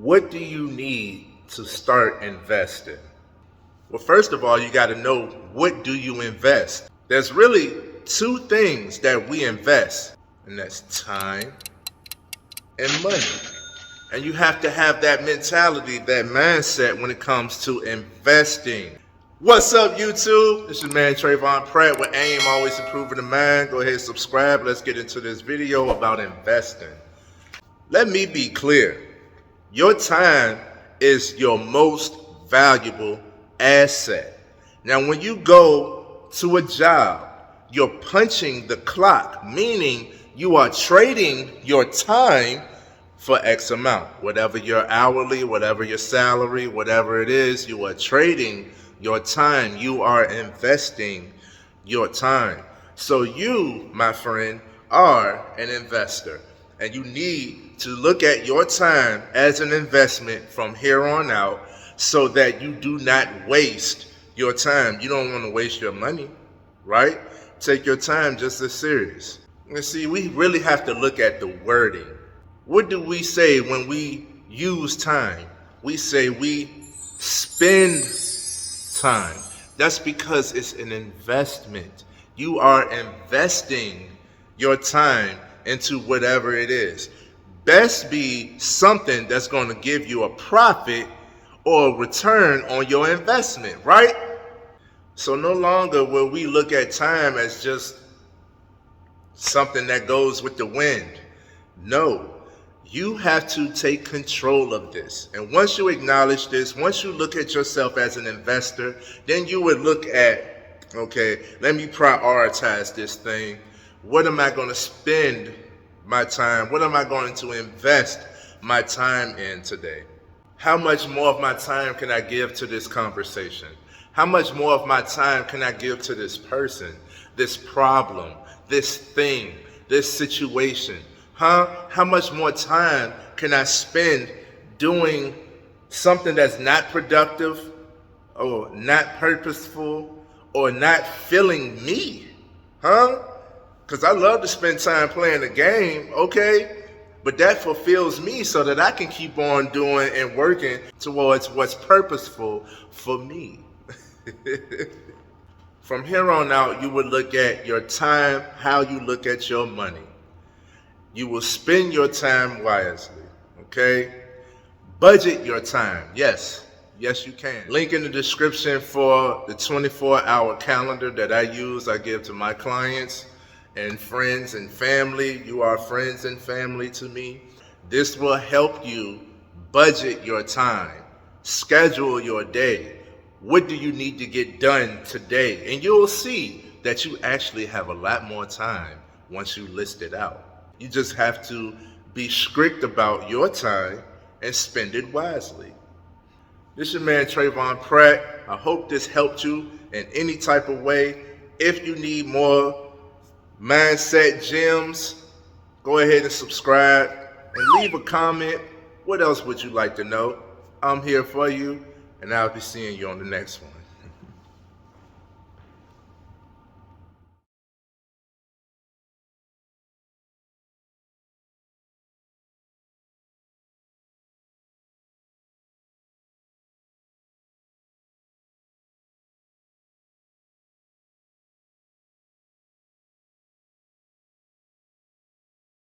What do you need to start investing? Well, first of all, you got to know, what do you invest? There's really two things that we invest, and that's time and money. And you have to have that mentality, that mindset when it comes to investing. What's up, YouTube? This is man Trayvon Pratt with AIM, Always Improving the Mind. Go ahead and subscribe. Let's get into this video about investing. Let me be clear. Your time is your most valuable asset. Now, when you go to a job, you're punching the clock, meaning you are trading your time for X amount. Whatever your hourly, whatever your salary, whatever it is, you are trading your time. You are investing your time. So you, my friend, are an investor. And you need to look at your time as an investment from here on out so that you do not waste your time. You don't want to waste your money, right? Take your time just as serious. And see, we really have to look at the wording. What do we say when we use time? We say we spend time. That's because it's an investment. You are investing your time into whatever it is. Best be something that's going to give you a profit or a return on your investment, right? So no longer will we look at time as just something that goes with the wind. No, you have to take control of this. And once you acknowledge this, once you look at yourself as an investor, then you would look at, okay, let me prioritize this thing. What am I going to spend my time? What am I going to invest my time in today? How much more of my time can I give to this conversation? How much more of my time can I give to this person, this problem, this thing, this situation? How much more time can I spend doing something that's not productive or not purposeful or not filling me? Because I love to spend time playing the game, okay? But that fulfills me so that I can keep on doing and working towards what's purposeful for me. From here on out, you will look at your time how you look at your money. You will spend your time wisely, okay? Budget your time. Yes, you can. Link in the description for the 24-hour calendar that I use, I give to my clients and friends and family. You are friends and family to me. This will help you budget your time, schedule your day. What do you need to get done today? And you'll see that you actually have a lot more time once you list it out. You just have to be strict about your time and spend it wisely. This is your man Trayvon Pratt. I hope this helped you in any type of way. If you need more mindset gems, go ahead and subscribe and leave a comment. What else would you like to know? I'm here for you, and I'll be seeing you on the next one.